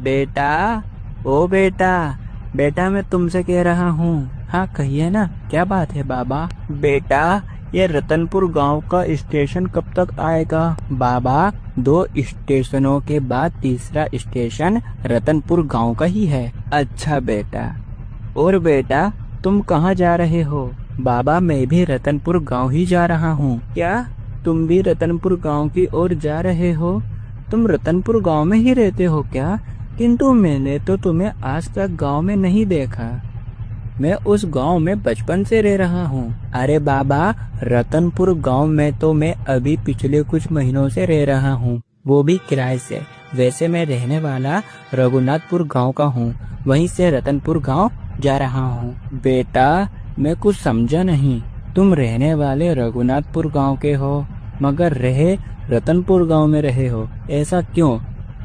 बेटा, ओ बेटा, बेटा मैं तुमसे कह रहा हूँ। हाँ कहिए ना, क्या बात है बाबा? बेटा, ये रतनपुर गांव का स्टेशन कब तक आएगा? बाबा, 2 स्टेशनों के बाद तीसरा स्टेशन रतनपुर गांव का ही है। अच्छा बेटा। और बेटा, तुम कहाँ जा रहे हो? बाबा, मैं भी रतनपुर गांव ही जा रहा हूँ। क्या तुम भी रतनपुर गांव की ओर जा रहे हो? तुम रतनपुर गांव में ही रहते हो क्या? किंतु मैंने तो तुम्हें आज तक गांव में नहीं देखा। मैं उस गांव में बचपन से रह रहा हूँ। अरे बाबा, रतनपुर गांव में तो मैं अभी पिछले कुछ महीनों से रह रहा हूँ, वो भी किराए से। वैसे मैं रहने वाला रघुनाथपुर गांव का हूँ, वहीं से रतनपुर गांव जा रहा हूँ। बेटा, मैं कुछ समझा नहीं। तुम रहने वाले रघुनाथपुर गांव के हो, मगर रहे रतनपुर गांव में रहे हो, ऐसा क्यों?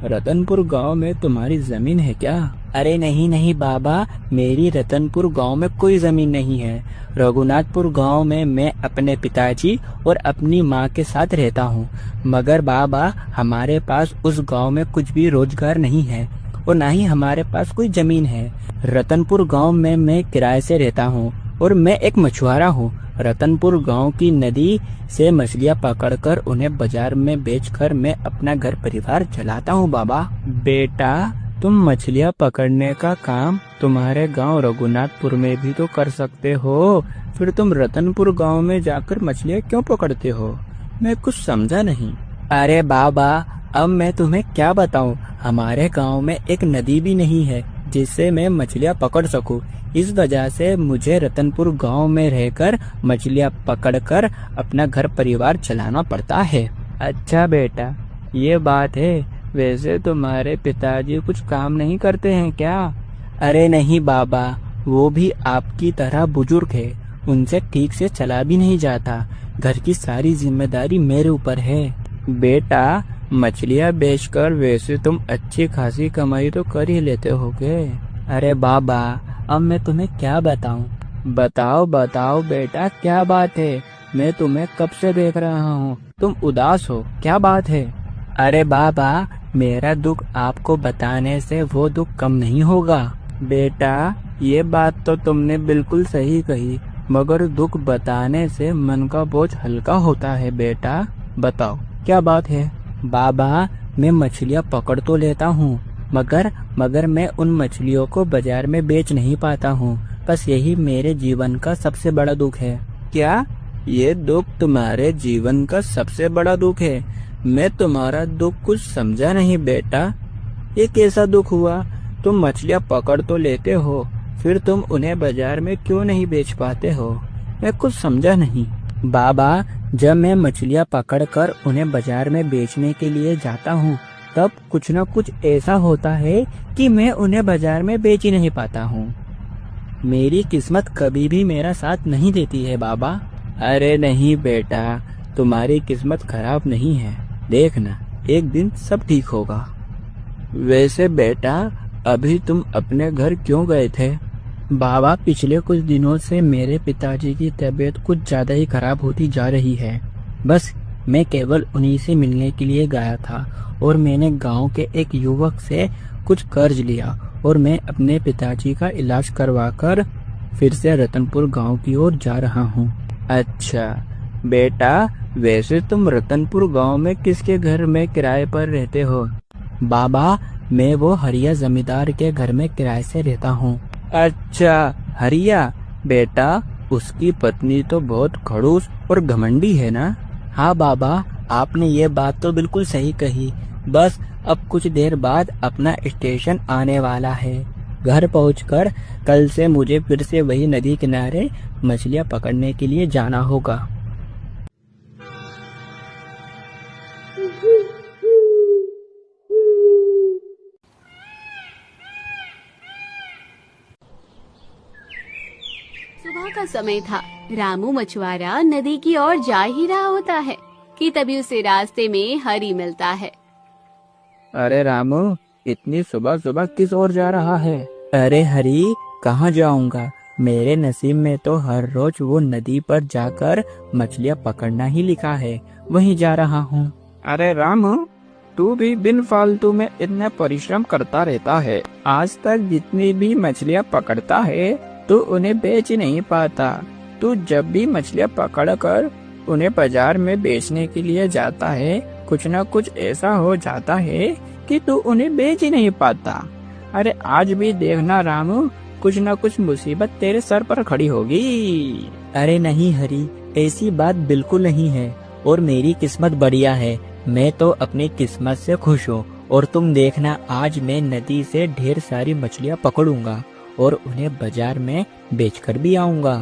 रतनपुर गांव में तुम्हारी जमीन है क्या? अरे नहीं नहीं बाबा, मेरी रतनपुर गांव में कोई जमीन नहीं है। रघुनाथपुर गांव में मैं अपने पिताजी और अपनी माँ के साथ रहता हूँ। मगर बाबा, हमारे पास उस गांव में कुछ भी रोजगार नहीं है और न ही हमारे पास कोई जमीन है। रतनपुर गांव में मैं किराए से रहता हूँ और मैं एक मछुआरा हूँ। रतनपुर गांव की नदी से मछलियाँ पकड़कर उन्हें बाजार में बेचकर मैं अपना घर परिवार चलाता हूँ। बाबा, बेटा, तुम मछलियाँ पकड़ने का काम तुम्हारे गांव रघुनाथपुर में भी तो कर सकते हो, फिर तुम रतनपुर गांव में जाकर मछलियाँ क्यों पकड़ते हो? मैं कुछ समझा नहीं। अरे बाबा, अब मैं तुम्हें क्या बताऊं, हमारे गांव में एक नदी भी नहीं है जिससे मैं मछलियाँ पकड़ सकूं। इस वजह से मुझे रतनपुर गांव में रहकर मछलियाँ पकड़कर अपना घर परिवार चलाना पड़ता है। अच्छा बेटा, ये बात है। वैसे तुम्हारे पिताजी कुछ काम नहीं करते हैं क्या? अरे नहीं बाबा, वो भी आपकी तरह बुजुर्ग है, उनसे ठीक से चला भी नहीं जाता। घर की सारी जिम्मेदारी मेरे ऊपर है। बेटा, मछलियाँ बेचकर वैसे तुम अच्छी खासी कमाई तो कर ही लेते होगे। अरे बाबा, अब मैं तुम्हें क्या बताऊं? बताओ बताओ बेटा, क्या बात है? मैं तुम्हें कब से देख रहा हूँ, तुम उदास हो, क्या बात है? अरे बाबा, मेरा दुख आपको बताने से वो दुख कम नहीं होगा। बेटा, ये बात तो तुमने बिल्कुल सही कही, मगर दुख बताने से मन का बोझ हल्का होता है। बेटा, बताओ क्या बात है? बाबा, मैं मछलियाँ पकड़ तो लेता हूँ, मगर मैं उन मछलियों को बाजार में बेच नहीं पाता हूँ। बस यही मेरे जीवन का सबसे बड़ा दुख है। क्या ये दुख तुम्हारे जीवन का सबसे बड़ा दुख है? मैं तुम्हारा दुख कुछ समझा नहीं बेटा। ये कैसा दुख हुआ? तुम मछलियाँ पकड़ तो लेते हो, फिर तुम उन्हें बाजार में क्यों नहीं बेच पाते हो? मैं कुछ समझा नहीं। बाबा, जब मैं मछलियाँ पकड़कर उन्हें बाजार में बेचने के लिए जाता हूँ, तब कुछ न कुछ ऐसा होता है कि मैं उन्हें बाजार में बेच ही नहीं पाता हूँ। मेरी किस्मत कभी भी मेरा साथ नहीं देती है बाबा। अरे नहीं बेटा, तुम्हारी किस्मत खराब नहीं है, देखना एक दिन सब ठीक होगा। वैसे बेटा, अभी तुम अपने घर क्यों गए थे? बाबा, पिछले कुछ दिनों से मेरे पिताजी की तबीयत कुछ ज्यादा ही खराब होती जा रही है। बस मैं केवल उन्हीं से मिलने के लिए गया था और मैंने गांव के एक युवक से कुछ कर्ज लिया और मैं अपने पिताजी का इलाज करवाकर फिर से रतनपुर गांव की ओर जा रहा हूं। अच्छा बेटा, वैसे तुम रतनपुर गांव में किसके घर में किराए पर रहते हो? बाबा, मैं वो हरिया जमींदार के घर में किराए से रहता हूँ। अच्छा, हरिया बेटा, उसकी पत्नी तो बहुत खड़ूस और घमंडी है ना? हाँ बाबा, आपने ये बात तो बिल्कुल सही कही। बस अब कुछ देर बाद अपना स्टेशन आने वाला है। घर पहुंचकर कल से मुझे फिर से वही नदी किनारे मछलियाँ पकड़ने के लिए जाना होगा। सुबह का समय था। रामू मछुआरा नदी की ओर जा ही रहा होता है कि तभी उसे रास्ते में हरी मिलता है। अरे रामू, इतनी सुबह सुबह किस ओर जा रहा है? अरे हरी, कहाँ जाऊंगा? मेरे नसीब में तो हर रोज वो नदी पर जाकर मछलियाँ पकड़ना ही लिखा है, वहीं जा रहा हूँ। अरे रामू, तू भी बिन फालतू में इतना परिश्रम करता रहता है। आज तक जितनी भी मछलियाँ पकड़ता है तू उन्हें बेच नहीं पाता। तू जब भी मछलियाँ पकड़कर उन्हें बाजार में बेचने के लिए जाता है, कुछ न कुछ ऐसा हो जाता है कि तू उन्हें बेच ही नहीं पाता। अरे आज भी देखना रामू, कुछ न कुछ मुसीबत तेरे सर पर खड़ी होगी। अरे नहीं हरी, ऐसी बात बिल्कुल नहीं है और मेरी किस्मत बढ़िया है। मैं तो अपनी किस्मत से खुश हूँ और तुम देखना, आज मैं नदी से ढेर सारी मछलियाँ पकड़ूंगा और उन्हें बाजार में बेचकर भी आऊंगा।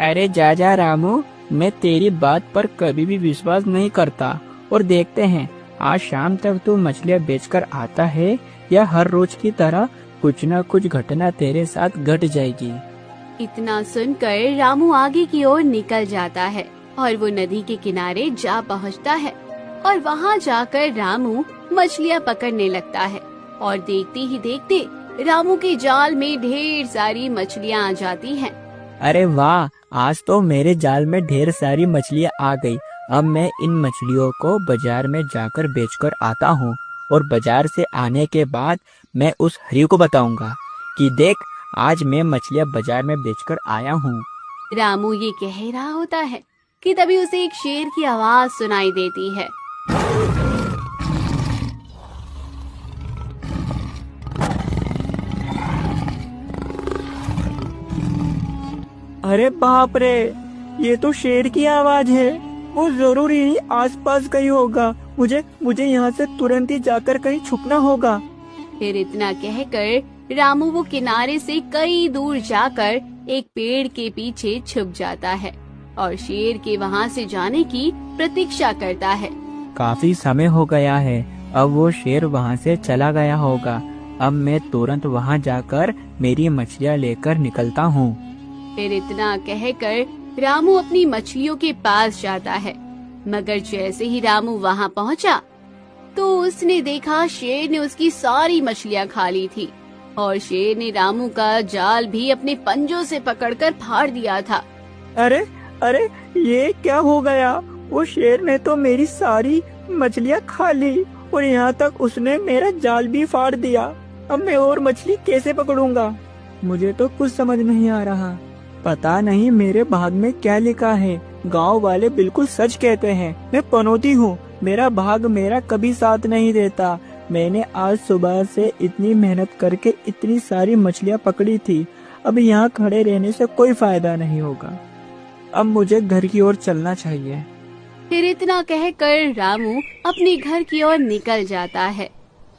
अरे जा रामू, मैं तेरी बात पर कभी भी विश्वास नहीं करता और देखते हैं आज शाम तक तू मछलियाँ बेचकर आता है या हर रोज की तरह कुछ न कुछ घटना तेरे साथ घट जाएगी। इतना सुनकर रामू आगे की ओर निकल जाता है और वो नदी के किनारे जा पहुंचता है और वहां जाकर रामू मछलियां पकड़ने लगता है और देखते ही देखते रामू के जाल में ढेर सारी मछलियां आ जाती हैं। अरे वाह, आज तो मेरे जाल में ढेर सारी मछलियाँ आ गई। अब मैं इन मछलियों को बाजार में जाकर बेचकर आता हूँ और बाजार से आने के बाद मैं उस हरी को बताऊंगा कि देख, आज मैं मछलियाँ बाजार में बेचकर आया हूँ। रामू ये कह रहा होता है कि तभी उसे एक शेर की आवाज सुनाई देती है। अरे बाप रे, ये तो शेर की आवाज है। वो जरूर यही आसपास कहीं होगा। मुझे यहाँ से तुरंत ही जाकर कहीं छुपना होगा। फिर इतना कहकर रामू वो किनारे से कई दूर जाकर एक पेड़ के पीछे छुप जाता है और शेर के वहाँ से जाने की प्रतीक्षा करता है। काफी समय हो गया है, अब वो शेर वहाँ से चला गया होगा। अब मैं तुरंत वहाँ जाकर मेरी मछलियाँ लेकर निकलता हूँ। फिर इतना कहकर रामू अपनी मछलियों के पास जाता है, मगर जैसे ही रामू वहाँ पहुँचा तो उसने देखा शेर ने उसकी सारी मछलियाँ खा ली थी और शेर ने रामू का जाल भी अपने पंजों से पकड़कर फाड़ दिया था। अरे ये क्या हो गया? वो शेर ने तो मेरी सारी मछलियाँ खा ली और यहाँ तक उसने मेरा जाल भी फाड़ दिया। अब मैं और मछली कैसे पकड़ूंगा? मुझे तो कुछ समझ नहीं आ रहा। पता नहीं मेरे भाग में क्या लिखा है। गांव वाले बिल्कुल सच कहते हैं, मैं पनौती हूँ। मेरा भाग मेरा कभी साथ नहीं देता। मैंने आज सुबह से इतनी मेहनत करके इतनी सारी मछलियाँ पकड़ी थी। अब यहाँ खड़े रहने से कोई फायदा नहीं होगा। अब मुझे घर की ओर चलना चाहिए। फिर इतना कहकर रामू अपने घर की ओर निकल जाता है।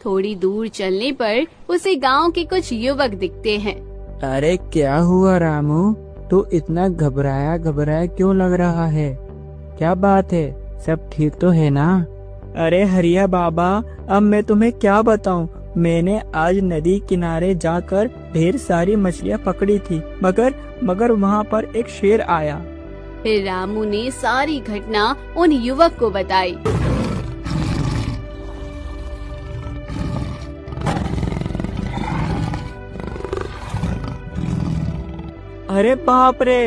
थोड़ी दूर चलने पर उसे गांव के कुछ युवक दिखते हैं। अरे क्या हुआ रामू? तू इतना घबराया क्यों लग रहा है? क्या बात है? सब ठीक तो है ना? अरे हरिया बाबा, अब मैं तुम्हें क्या बताऊं? मैंने आज नदी किनारे जाकर ढेर सारी मछलियाँ पकड़ी थी, मगर वहाँ पर एक शेर आया। फिर रामू ने सारी घटना उन युवक को बताई। अरे बाप रे,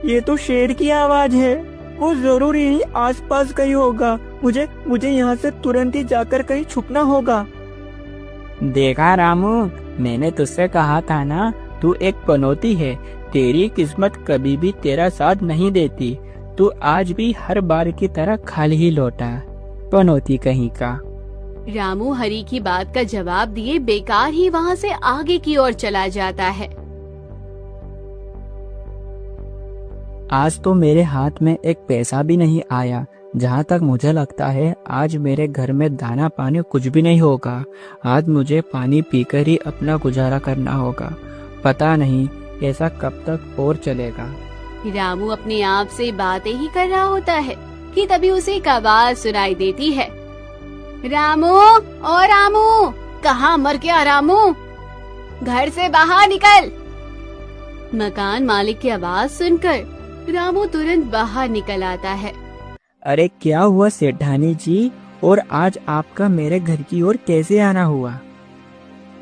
ये तो शेर की आवाज है। वो जरूर यही आसपास कहीं होगा। मुझे यहाँ से तुरंत ही जाकर कहीं छुपना होगा। देखा रामू, मैंने तुझसे कहा था ना, तू एक पनौती है। तेरी किस्मत कभी भी तेरा साथ नहीं देती। तू आज भी हर बार की तरह खाली ही लौटा, पनौती कहीं का। रामू हरी की बात का जवाब दिए बेकार ही वहाँ से आगे की ओर चला जाता है। आज तो मेरे हाथ में एक पैसा भी नहीं आया। जहाँ तक मुझे लगता है आज मेरे घर में दाना पानी कुछ भी नहीं होगा। आज मुझे पानी पीकर ही अपना गुजारा करना होगा। पता नहीं ऐसा कब तक और चलेगा। रामू अपने आप से बातें ही कर रहा होता है कि तभी उसे एक आवाज सुनाई देती है। रामू, ओ रामू, कहाँ मर गया रामू? घर से बाहर निकल। मकान मालिक की आवाज सुनकर रामू तुरंत बाहर निकल आता है। अरे क्या हुआ सेठानी जी? और आज आपका मेरे घर की ओर कैसे आना हुआ?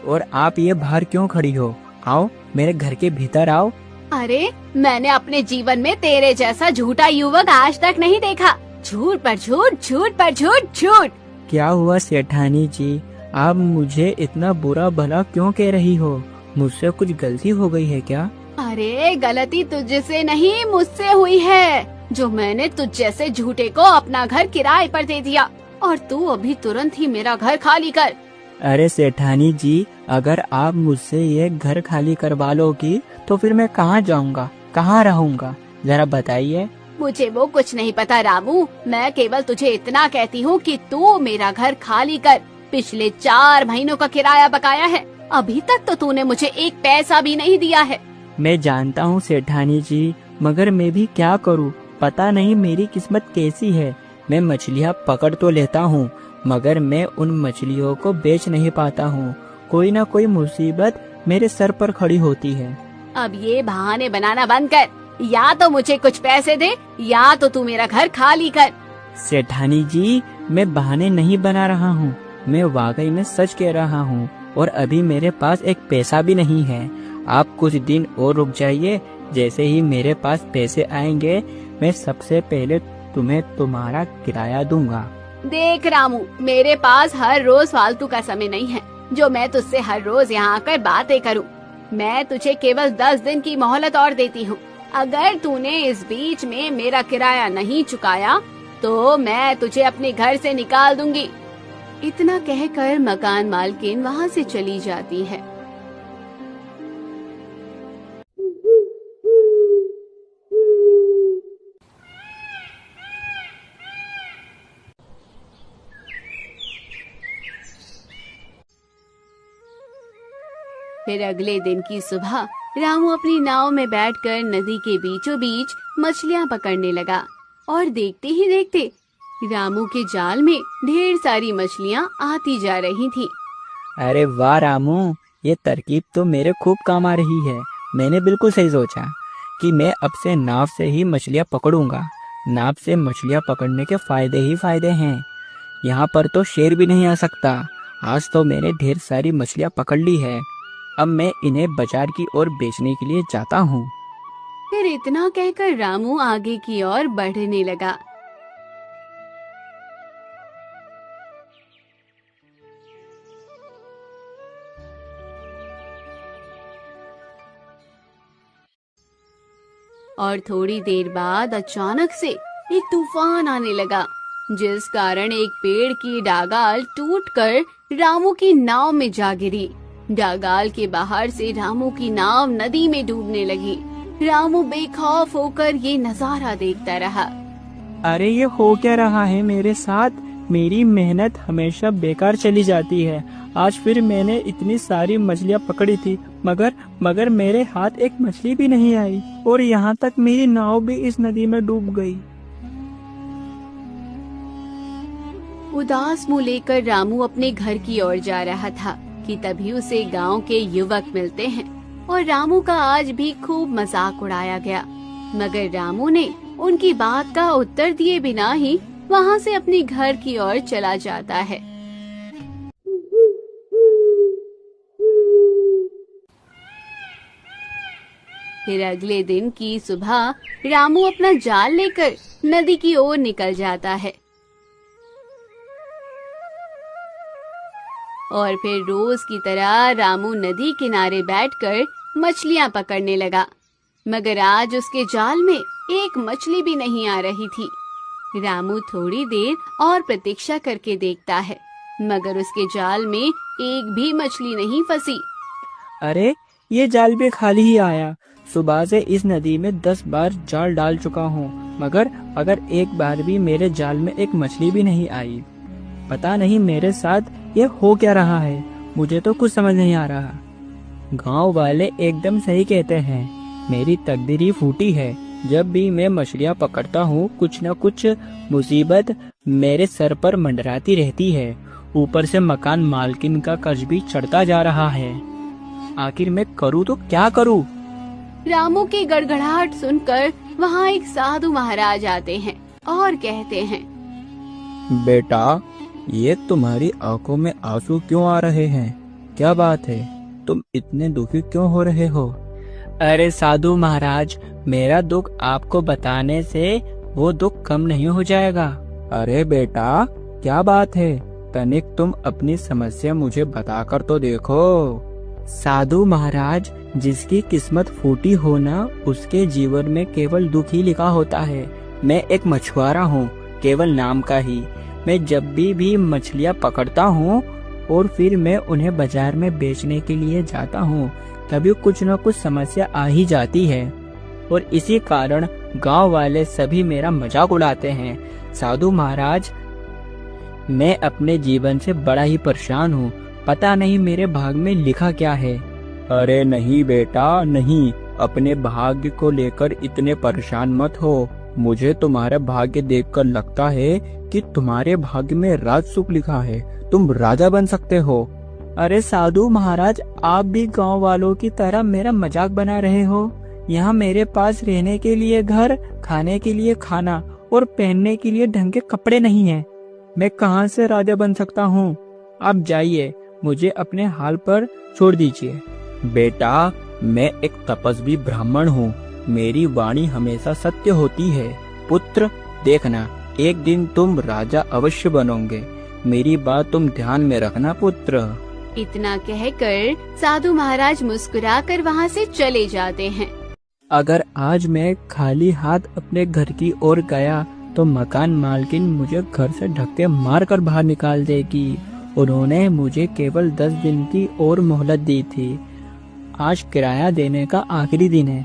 और आप ये बाहर क्यों खड़ी हो? आओ मेरे घर के भीतर आओ। अरे मैंने अपने जीवन में तेरे जैसा झूठा युवक आज तक नहीं देखा। झूठ पर झूठ, झूठ पर झूठ, झूठ। क्या हुआ सेठानी जी, आप मुझे इतना बुरा भला क्यों कह रही हो? मुझसे कुछ गलती हो गई है क्या? अरे गलती तुझसे नहीं मुझसे हुई है, जो मैंने तुझ जैसे झूठे को अपना घर किराए पर दे दिया, और तू अभी तुरंत ही मेरा घर खाली कर। अरे सेठानी जी, अगर आप मुझसे ये घर खाली करवा लोगी तो फिर मैं कहाँ जाऊँगा, कहाँ रहूँगा, जरा बताइए। मुझे वो कुछ नहीं पता रामू, मैं केवल तुझे इतना कहती हूँ कि तू मेरा घर खाली कर। पिछले 4 महीनों का किराया बकाया है, अभी तक तो तूने मुझे एक पैसा भी नहीं दिया है। मैं जानता हूँ सेठानी जी, मगर मैं भी क्या करूँ, पता नहीं मेरी किस्मत कैसी है। मैं मछलियाँ पकड़ तो लेता हूँ, मगर मैं उन मछलियों को बेच नहीं पाता हूँ। कोई ना कोई मुसीबत मेरे सर पर खड़ी होती है। अब ये बहाने बनाना बंद कर, या तो मुझे कुछ पैसे दे या तो तू मेरा घर खाली कर। सेठानी जी, मैं बहाने नहीं बना रहा हूँ, मैं वाकई में सच कह रहा हूँ, और अभी मेरे पास एक पैसा भी नहीं है। आप कुछ दिन और रुक जाइए, जैसे ही मेरे पास पैसे आएंगे मैं सबसे पहले तुम्हें तुम्हारा किराया दूंगा। देख रामू, मेरे पास हर रोज फालतू का समय नहीं है जो मैं तुझसे हर रोज यहाँ आकर बातें करूँ। मैं तुझे केवल 10 दिन की मोहलत और देती हूँ। अगर तूने इस बीच में मेरा किराया नहीं चुकाया तो मैं तुझे अपने घर से निकाल दूंगी। इतना कहकर मकान मालकिन वहाँ से चली जाती है। फिर अगले दिन की सुबह रामू अपनी नाव में बैठकर नदी के बीचों बीच मछलियाँ पकड़ने लगा, और देखते ही देखते रामू के जाल में ढेर सारी मछलियाँ आती जा रही थी। अरे वाह रामू, ये तरकीब तो मेरे खूब काम आ रही है। मैंने बिल्कुल सही सोचा कि मैं अब से नाव से ही मछलियाँ पकड़ूंगा। नाव से मछलियाँ पकड़ने के फायदे ही फायदे हैं। यहाँ पर तो शेर भी नहीं आ सकता। आज तो मैंने ढेर सारी मछलियाँ पकड़ ली है, अब मैं इन्हें बाजार की ओर बेचने के लिए जाता हूँ। फिर इतना कहकर रामू आगे की ओर बढ़ने लगा। और थोड़ी देर बाद अचानक से एक तूफान आने लगा, जिस कारण एक पेड़ की डागाल टूटकर रामू की नाव में जा गिरी। डागाल के बाहर से रामू की नाव नदी में डूबने लगी। रामू बेखौफ होकर ये नजारा देखता रहा। अरे ये हो क्या रहा है मेरे साथ? मेरी मेहनत हमेशा बेकार चली जाती है। आज फिर मैंने इतनी सारी मछलियाँ पकड़ी थी, मगर मेरे हाथ एक मछली भी नहीं आई, और यहाँ तक मेरी नाव भी इस नदी में डूब गई। उदास मुंह लेकर रामू अपने घर की ओर जा रहा था कि तभी उसे गांव के युवक मिलते हैं, और रामू का आज भी खूब मजाक उड़ाया गया। मगर रामू ने उनकी बात का उत्तर दिए बिना ही वहां से अपने घर की ओर चला जाता है। फिर अगले दिन की सुबह रामू अपना जाल लेकर नदी की ओर निकल जाता है, और फिर रोज की तरह रामू नदी किनारे बैठकर मछलियां पकड़ने लगा। मगर आज उसके जाल में एक मछली भी नहीं आ रही थी। रामू थोड़ी देर और प्रतीक्षा करके देखता है, मगर उसके जाल में एक भी मछली नहीं फंसी। अरे ये जाल भी खाली ही आया। सुबह से इस नदी में 10 बार जाल डाल चुका हूँ, मगर एक बार भी मेरे जाल में एक मछली भी नहीं आई। पता नहीं मेरे साथ ये हो क्या रहा है, मुझे तो कुछ समझ नहीं आ रहा। गांव वाले एकदम सही कहते हैं, मेरी तकदीर ही फूटी है। जब भी मैं मछलियाँ पकड़ता हूँ, कुछ न कुछ मुसीबत मेरे सर पर मंडराती रहती है। ऊपर से मकान मालकिन का कर्ज भी चढ़ता जा रहा है। आखिर मैं करूँ तो क्या करूँ? रामू की गड़गड़ाहट सुनकर वहाँ एक साधु महाराज आते हैं और कहते हैं, बेटा, ये तुम्हारी आंखों में आंसू क्यों आ रहे हैं? क्या बात है, तुम इतने दुखी क्यों हो रहे हो? अरे साधु महाराज, मेरा दुख आपको बताने से वो दुख कम नहीं हो जाएगा। अरे बेटा, क्या बात है? तनिक तुम अपनी समस्या मुझे बताकर तो देखो। साधु महाराज, जिसकी किस्मत फूटी हो ना, उसके जीवन में केवल दुख ही लिखा होता है। मैं एक मछुआरा हूँ, केवल नाम का ही। मैं जब भी मछलियाँ पकड़ता हूँ और फिर मैं उन्हें बाजार में बेचने के लिए जाता हूँ, तभी कुछ न कुछ समस्या आ ही जाती है और इसी कारण गांव वाले सभी मेरा मजाक उड़ाते हैं। साधु महाराज, मैं अपने जीवन से बड़ा ही परेशान हूँ। पता नहीं मेरे भाग में लिखा क्या है। अरे नहीं बेटा, नहीं, अपने भाग्य को लेकर इतने परेशान मत हो। मुझे तुम्हारा भाग्य देखकर लगता है कि तुम्हारे भाग्य में राज सुख लिखा है, तुम राजा बन सकते हो। अरे साधु महाराज, आप भी गांव वालों की तरह मेरा मजाक बना रहे हो। यहाँ मेरे पास रहने के लिए घर, खाने के लिए खाना और पहनने के लिए ढंग के कपड़े नहीं हैं। मैं कहाँ से राजा बन सकता हूँ? आप जाइए, मुझे अपने हाल पर छोड़ दीजिए। बेटा, मैं एक तपस्वी ब्राह्मण हूँ, मेरी वाणी हमेशा सत्य होती है। पुत्र, देखना, एक दिन तुम राजा अवश्य बनोगे। मेरी बात तुम ध्यान में रखना पुत्र। इतना कहकर साधु महाराज मुस्कुराकर वहाँ से चले जाते हैं। अगर आज मैं खाली हाथ अपने घर की ओर गया तो मकान मालकिन मुझे घर से धक्के मारकर बाहर निकाल देगी। उन्होंने मुझे केवल 10 दिन की और मोहलत दी थी। आज किराया देने का आखिरी दिन है,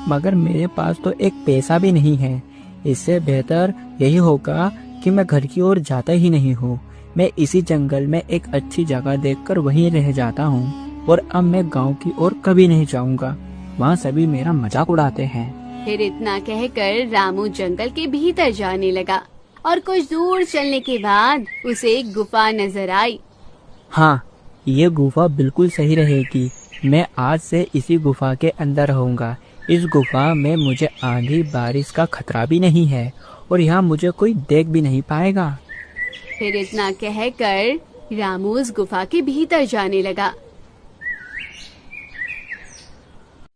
मगर मेरे पास तो एक पैसा भी नहीं है। इससे बेहतर यही होगा कि मैं घर की ओर जाता ही नहीं हूँ। मैं इसी जंगल में एक अच्छी जगह देखकर वहीं रह जाता हूँ और अब मैं गांव की ओर कभी नहीं जाऊँगा। वहाँ सभी मेरा मजाक उड़ाते हैं। फिर इतना कहकर रामू जंगल के भीतर जाने लगा और कुछ दूर चलने के बाद उसे एक गुफा नजर आई। हाँ, ये गुफा बिल्कुल सही रहेगी। मैं आज से इसी गुफा के अंदर रहूंगा। इस गुफा में मुझे आंधी बारिश का खतरा भी नहीं है और यहाँ मुझे कोई देख भी नहीं पाएगा। फिर इतना कहकर रामू उस गुफा के भीतर जाने लगा।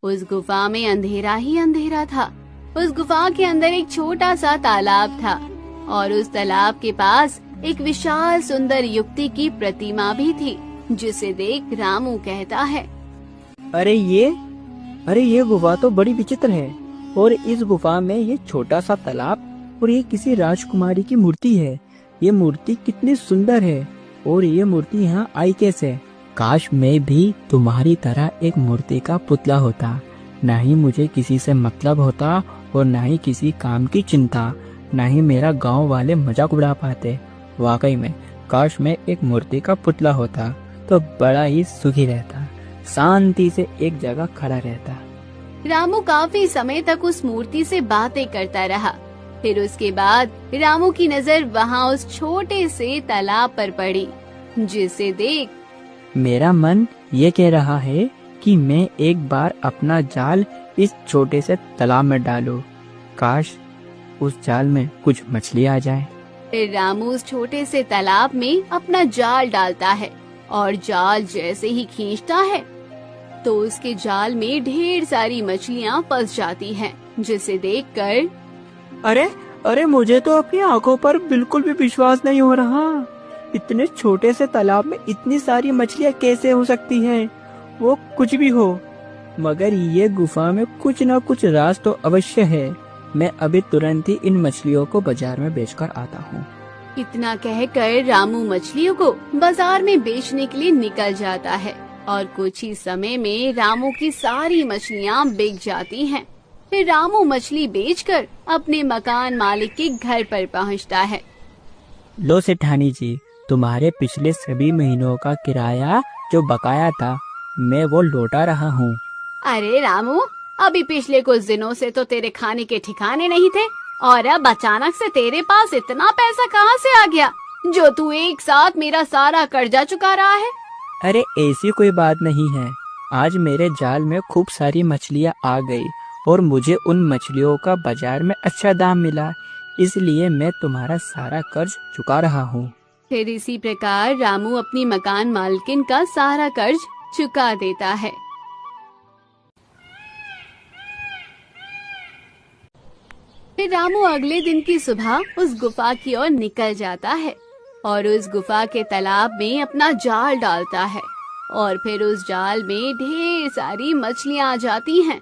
उस गुफा में अंधेरा ही अंधेरा था। उस गुफा के अंदर एक छोटा सा तालाब था और उस तालाब के पास एक विशाल सुंदर युवती की प्रतिमा भी थी, जिसे देख रामू कहता है, अरे ये गुफा तो बड़ी विचित्र है। और इस गुफा में ये छोटा सा तालाब और ये किसी राजकुमारी की मूर्ति है। ये मूर्ति कितनी सुंदर है और ये मूर्ति यहाँ आई कैसे? काश मैं भी तुम्हारी तरह एक मूर्ति का पुतला होता। ना ही मुझे किसी से मतलब होता और ना ही किसी काम की चिंता, ना ही मेरा गांव वाले मजाक उड़ा पाते। वाकई में काश मैं एक मूर्ति का पुतला होता तो बड़ा ही सुखी रहता, शांति से एक जगह खड़ा रहता। रामू काफी समय तक उस मूर्ति से बातें करता रहा। फिर उसके बाद रामू की नजर वहाँ उस छोटे से तालाब पर पड़ी, जिसे देख मेरा मन ये कह रहा है कि मैं एक बार अपना जाल इस छोटे से तालाब में डालूं। काश उस जाल में कुछ मछली आ जाए। फिर रामू उस छोटे से तालाब में अपना जाल डालता है और जाल जैसे ही खींचता है तो उसके जाल में ढेर सारी मछलियाँ फंस जाती हैं, जिसे देखकर अरे मुझे तो अपनी आंखों पर बिल्कुल भी विश्वास नहीं हो रहा। इतने छोटे से तालाब में इतनी सारी मछलियाँ कैसे हो सकती हैं? वो कुछ भी हो, मगर ये गुफा में कुछ न कुछ राज तो अवश्य है। मैं अभी तुरंत ही इन मछलियों को बाजार में बेचकर आता हूँ। इतना कहकर रामू मछलियों को बाजार में बेचने के लिए निकल जाता है और कुछ ही समय में रामू की सारी मछलियाँ बिक जाती हैं। फिर रामू मछली बेचकर अपने मकान मालिक के घर पर पहुँचता है। लो सेठानी जी, तुम्हारे पिछले सभी महीनों का किराया जो बकाया था मैं वो लौटा रहा हूँ। अरे रामू, अभी पिछले कुछ दिनों से तो तेरे खाने के ठिकाने नहीं थे और अब अचानक से तेरे पास इतना पैसा कहाँ से आ गया जो तू एक साथ मेरा सारा कर्जा चुका रहा है? अरे ऐसी कोई बात नहीं है। आज मेरे जाल में खूब सारी मछलियाँ आ गई और मुझे उन मछलियों का बाजार में अच्छा दाम मिला, इसलिए मैं तुम्हारा सारा कर्ज चुका रहा हूँ। फिर इसी प्रकार रामू अपनी मकान मालकिन का सारा कर्ज चुका देता है। फिर रामू अगले दिन की सुबह उस गुफा की ओर निकल जाता है। और उस गुफा के तालाब में अपना जाल डालता है और फिर उस जाल में ढेर सारी मछलियां आ जाती हैं।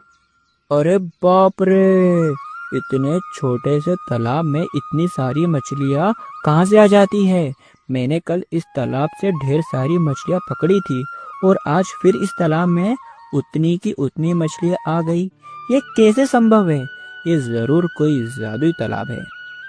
अरे बाप रे, इतने छोटे से तालाब में इतनी सारी मछलियाँ कहाँ से आ जाती है? मैंने कल इस तालाब से ढेर सारी मछलियाँ पकड़ी थी और आज फिर इस तालाब में उतनी की उतनी मछलियाँ आ गई। ये कैसे संभव है? ये जरूर कोई जादुई तालाब है।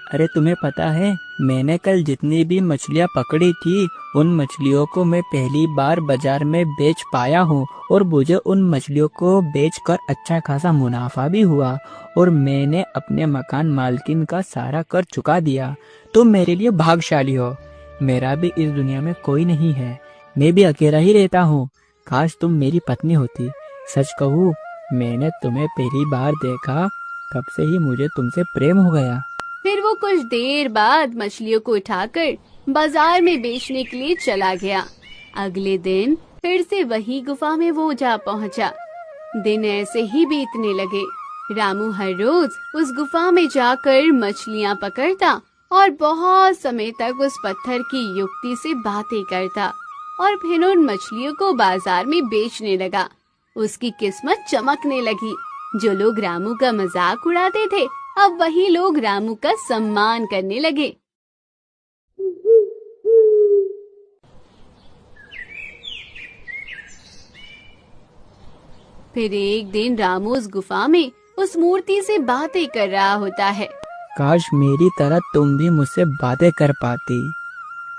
अरे तुम्हें पता है, मैंने कल जितनी भी मछलियाँ पकड़ी थी उन मछलियों को मैं पहली बार बाजार में बेच पाया हूँ और मुझे उन मछलियों को बेचकर अच्छा खासा मुनाफा भी हुआ और मैंने अपने मकान मालकिन का सारा कर्ज चुका दिया। तुम मेरे लिए भाग्यशाली हो। मेरा भी इस दुनिया में कोई नहीं है, मैं भी अकेला ही रहता हूँ। काश तुम मेरी पत्नी होती। सच कहूँ, मैंने तुम्हें पहली बार देखा तब से ही मुझे तुमसे प्रेम हो गया। फिर वो कुछ देर बाद मछलियों को उठाकर बाजार में बेचने के लिए चला गया। अगले दिन फिर से वही गुफा में वो जा पहुंचा। दिन ऐसे ही बीतने लगे। रामू हर रोज उस गुफा में जाकर मछलियां पकड़ता और बहुत समय तक उस पत्थर की युक्ति से बातें करता और फिर उन मछलियों को बाजार में बेचने लगा। उसकी किस्मत चमकने लगी। जो लोग रामू का मजाक उड़ाते थे, अब वही लोग रामू का सम्मान करने लगे। फिर एक दिन रामू उस गुफा में उस मूर्ति से बातें कर रहा होता है। काश मेरी तरह तुम भी मुझसे बातें कर पाती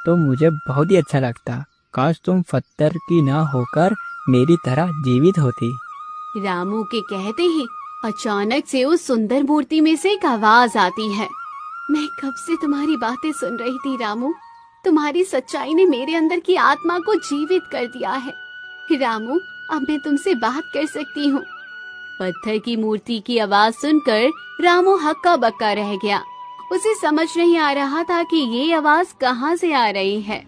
तो मुझे बहुत ही अच्छा लगता। काश तुम पत्थर की ना होकर मेरी तरह जीवित होती। रामू के कहते ही अचानक से उस सुंदर मूर्ति में से एक आवाज आती है। मैं कब से तुम्हारी बातें सुन रही थी रामू। तुम्हारी सच्चाई ने मेरे अंदर की आत्मा को जीवित कर दिया है। रामू, अब मैं तुमसे बात कर सकती हूँ। पत्थर की मूर्ति की आवाज सुनकर रामू हक्का बक्का रह गया। उसे समझ नहीं आ रहा था कि ये आवाज कहाँ से आ रही है।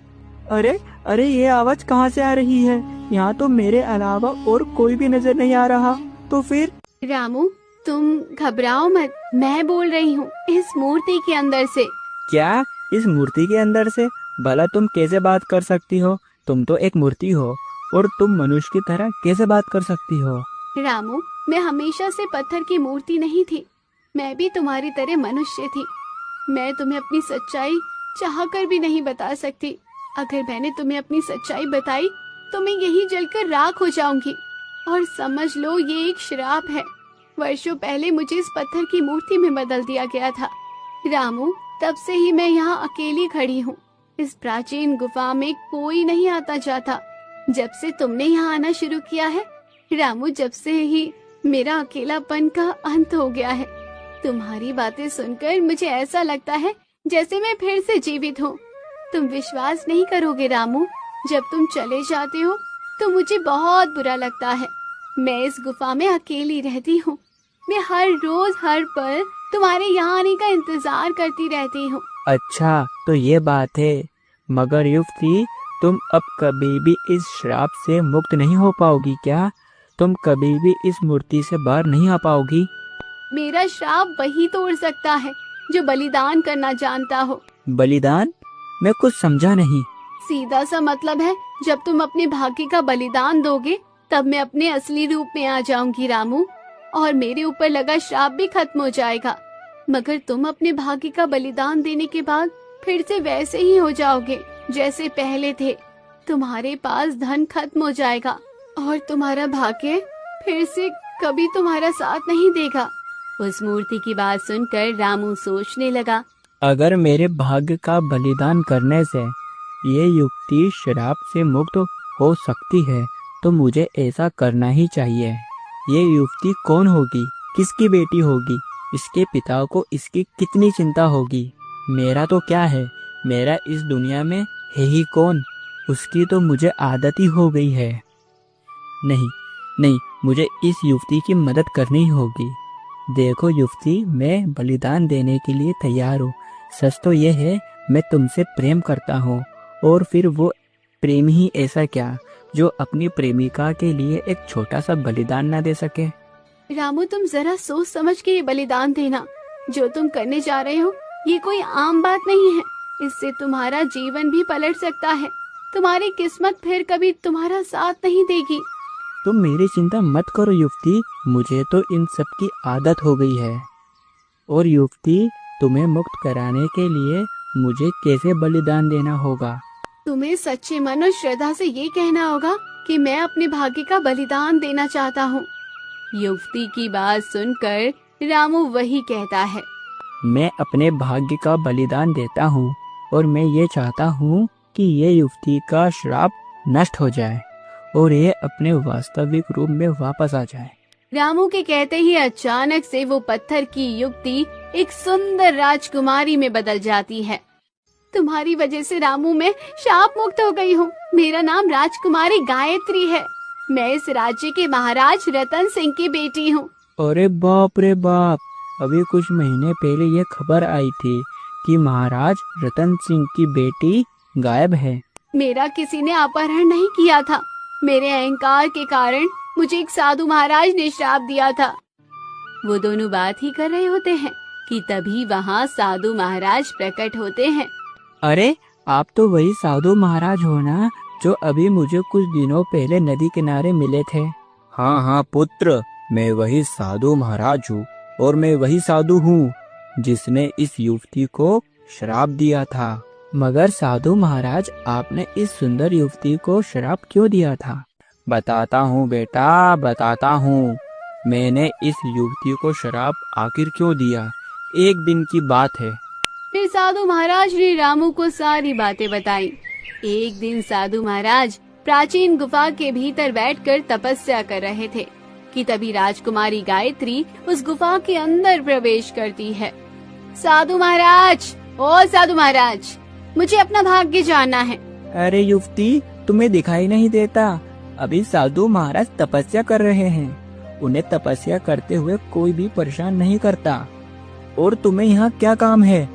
अरे अरे, ये आवाज कहाँ से आ रही है? यहाँ तो मेरे अलावा और कोई भी नजर नहीं आ रहा। तो फिर? रामू, तुम घबराओ मत, मैं बोल रही हूँ इस मूर्ति के अंदर से। क्या? इस मूर्ति के अंदर से? भला तुम कैसे बात कर सकती हो? तुम तो एक मूर्ति हो और तुम मनुष्य की तरह कैसे बात कर सकती हो? रामू, मैं हमेशा से पत्थर की मूर्ति नहीं थी। मैं भी तुम्हारी तरह मनुष्य थी। मैं तुम्हें अपनी सच्चाई चाहकर भी नहीं बता सकती। अगर मैंने तुम्हें अपनी सच्चाई बताई तो मैं यही जलकर राख हो जाऊंगी। और समझ लो, ये एक श्राप है। वर्षों पहले मुझे इस पत्थर की मूर्ति में बदल दिया गया था। रामू, तब से ही मैं यहाँ अकेली खड़ी हूँ। इस प्राचीन गुफा में कोई नहीं आता जाता। जब से तुमने यहाँ आना शुरू किया है रामू, जब से ही मेरा अकेलापन का अंत हो गया है। तुम्हारी बातें सुनकर मुझे ऐसा लगता है जैसे मैं फिर से जीवित हूँ। तुम विश्वास नहीं करोगे रामू, जब तुम चले जाते हो तो मुझे बहुत बुरा लगता है। मैं इस गुफा में अकेली रहती हूँ। मैं हर रोज हर पल तुम्हारे यहाँ आने का इंतजार करती रहती हूँ। अच्छा, तो ये बात है। मगर युवती, तुम अब कभी भी इस श्राप से मुक्त नहीं हो पाओगी क्या? तुम कभी भी इस मूर्ति से बाहर नहीं आ पाओगी। मेरा श्राप वही तोड़ सकता है जो बलिदान करना जानता हो। बलिदान? मैं कुछ समझा नहीं। सीधा सा मतलब है, जब तुम अपने भाग्य का बलिदान दोगे तब मैं अपने असली रूप में आ जाऊंगी रामू, और मेरे ऊपर लगा श्राप भी खत्म हो जाएगा। मगर तुम अपने भाग्य का बलिदान देने के बाद फिर से वैसे ही हो जाओगे जैसे पहले थे। तुम्हारे पास धन खत्म हो जाएगा और तुम्हारा भाग्य फिर से कभी तुम्हारा साथ नहीं देगा। उस मूर्ति की बात सुनकर रामू सोचने लगा। अगर मेरे भाग्य का बलिदान करने से ये युक्ति श्राप से मुक्त हो सकती है तो मुझे ऐसा करना ही चाहिए। ये युवती कौन होगी? किसकी बेटी होगी? इसके पिता को इसकी कितनी चिंता होगी? मेरा तो क्या है, मेरा इस दुनिया में है ही कौन? उसकी तो मुझे आदत ही हो गई है। नहीं नहीं, मुझे इस युवती की मदद करनी होगी। देखो युवती, मैं बलिदान देने के लिए तैयार हूँ। सच तो ये है, मैं तुमसे प्रेम करता हूँ। और फिर वो प्रेम ही ऐसा क्या जो अपनी प्रेमिका के लिए एक छोटा सा बलिदान ना दे सके? रामू, तुम जरा सोच समझ के ये बलिदान देना। जो तुम करने जा रहे हो ये कोई आम बात नहीं है। इससे तुम्हारा जीवन भी पलट सकता है। तुम्हारी किस्मत फिर कभी तुम्हारा साथ नहीं देगी। तुम मेरी चिंता मत करो युवती, मुझे तो इन सब की आदत हो गई है। और युवती, तुम्हें मुक्त कराने के लिए मुझे कैसे बलिदान देना होगा? तुम्हें सच्चे मन और श्रद्धा से ये कहना होगा कि मैं अपने भाग्य का बलिदान देना चाहता हूँ। युवती की बात सुनकर रामू वही कहता है। मैं अपने भाग्य का बलिदान देता हूँ और मैं ये चाहता हूँ कि ये युवती का श्राप नष्ट हो जाए और ये अपने वास्तविक रूप में वापस आ जाए। रामू के कहते ही अचानक से वो पत्थर की युवती एक सुंदर राजकुमारी में बदल जाती है। तुम्हारी वजह से रामू मैं शाप मुक्त हो गई हूँ। मेरा नाम राजकुमारी गायत्री है। मैं इस राज्य के महाराज रतन सिंह की बेटी हूँ। अरे बाप रे बाप, अभी कुछ महीने पहले ये खबर आई थी कि महाराज रतन सिंह की बेटी गायब है। मेरा किसी ने अपहरण नहीं किया था। मेरे अहंकार के कारण मुझे एक साधु महाराज ने श्राप दिया था। वो दोनों बात ही कर रहे होते हैं कि तभी वहाँ साधु महाराज प्रकट होते हैं। अरे आप तो वही साधु महाराज हो ना, जो अभी मुझे कुछ दिनों पहले नदी किनारे मिले थे। हाँ हाँ पुत्र, मैं वही साधु महाराज हूँ और मैं वही साधु हूँ जिसने इस युवती को श्राप दिया था। मगर साधु महाराज, आपने इस सुंदर युवती को श्राप क्यों दिया था? बताता हूँ बेटा, बताता हूँ। मैंने इस युवती को श्राप आखिर क्यों दिया, एक दिन की बात है। फिर साधु महाराज ने रामू को सारी बातें बताई। एक दिन साधु महाराज प्राचीन गुफा के भीतर बैठकर तपस्या कर रहे थे कि तभी राजकुमारी गायत्री उस गुफा के अंदर प्रवेश करती है। साधु महाराज, ओ साधु महाराज, मुझे अपना भाग्य जानना है। अरे युवती, तुम्हें दिखाई नहीं देता? अभी साधु महाराज तपस्या कर रहे हैं। उन्हें तपस्या करते हुए कोई भी परेशान नहीं करता। और तुम्हें यहाँ क्या काम है?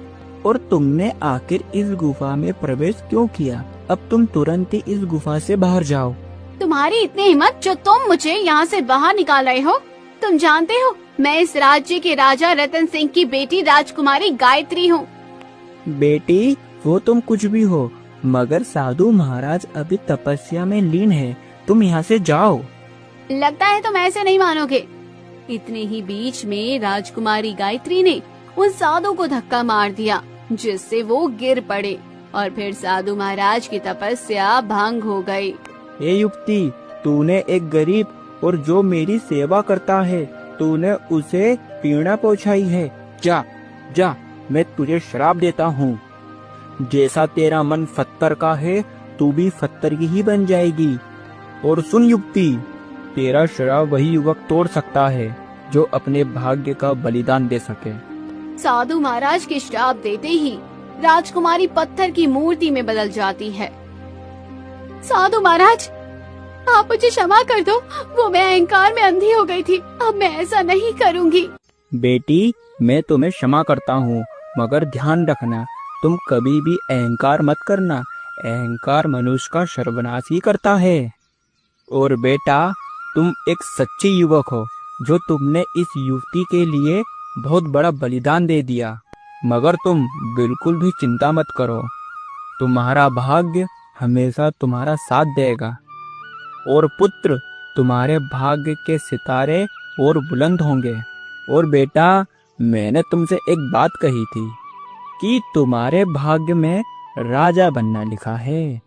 और तुमने आखिर इस गुफा में प्रवेश क्यों किया? अब तुम तुरंत ही इस गुफा से बाहर जाओ। तुम्हारी इतनी हिम्मत जो तुम मुझे यहाँ से बाहर निकाल रहे हो? तुम जानते हो मैं इस राज्य के राजा रतन सिंह की बेटी राजकुमारी गायत्री हूँ। बेटी, वो तुम कुछ भी हो, मगर साधु महाराज अभी तपस्या में लीन है। तुम यहाँ से जाओ। लगता है तुम ऐसे नहीं मानोगे। इतने ही बीच में राजकुमारी गायत्री ने उन साधु को धक्का मार दिया, जिससे वो गिर पड़े और फिर साधु महाराज की तपस्या भंग हो गई। ये युवती, तूने एक गरीब और जो मेरी सेवा करता है, तूने उसे पीड़ा पहुंचाई है। जा जा, मैं तुझे श्राप देता हूँ। जैसा तेरा मन पत्थर का है, तू भी पत्थर की ही बन जाएगी। और सुन युवती, तेरा श्राप वही युवक तोड़ सकता है जो अपने भाग्य का बलिदान दे सके। साधु महाराज के श्राप देते ही राजकुमारी पत्थर की मूर्ति में बदल जाती है। साधु महाराज, आप मुझे क्षमा कर दो। वो मैं अहंकार में अंधी हो गई थी। अब मैं ऐसा नहीं करूँगी। बेटी, मैं तुम्हें क्षमा करता हूँ, मगर ध्यान रखना, तुम कभी भी अहंकार मत करना। अहंकार मनुष्य का सर्वनाश ही करता है। और बेटा, तुम एक सच्ची युवक हो, जो तुमने इस युवती के लिए बहुत बड़ा बलिदान दे दिया। मगर तुम बिल्कुल भी चिंता मत करो, तुम्हारा भाग्य हमेशा तुम्हारा साथ देगा। और पुत्र, तुम्हारे भाग्य के सितारे और बुलंद होंगे। और बेटा, मैंने तुमसे एक बात कही थी कि तुम्हारे भाग्य में राजा बनना लिखा है।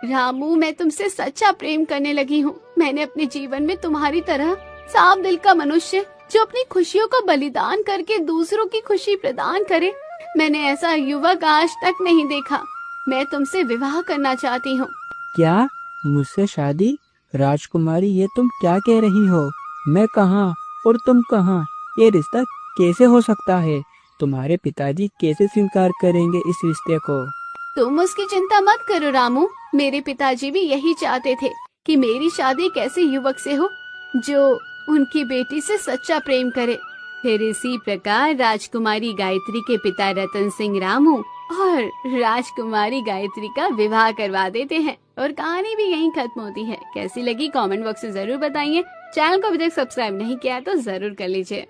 रामू, मैं तुमसे सच्चा प्रेम करने लगी हूँ। मैंने अपने जीवन में तुम्हारी तरह साफ दिल का मनुष्य जो अपनी खुशियों का बलिदान करके दूसरों की खुशी प्रदान करे, मैंने ऐसा युवक आज तक नहीं देखा। मैं तुमसे विवाह करना चाहती हूँ। क्या? मुझसे शादी? राजकुमारी, ये तुम क्या कह रही हो? मैं कहाँ और तुम कहाँ? ये रिश्ता कैसे हो सकता है? तुम्हारे पिताजी कैसे स्वीकार करेंगे इस रिश्ते को? तुम उसकी चिंता मत करो रामू। मेरे पिताजी भी यही चाहते थे कि मेरी शादी एक ऐसे युवक से हो जो उनकी बेटी से सच्चा प्रेम करे। फिर इसी प्रकार राजकुमारी गायत्री के पिता रतन सिंह रामू और राजकुमारी गायत्री का विवाह करवा देते हैं और कहानी भी यहीं खत्म होती है। कैसी लगी कमेंट बॉक्स में जरूर बताइए। चैनल को अभी तक सब्सक्राइब नहीं किया तो जरूर कर लीजिए।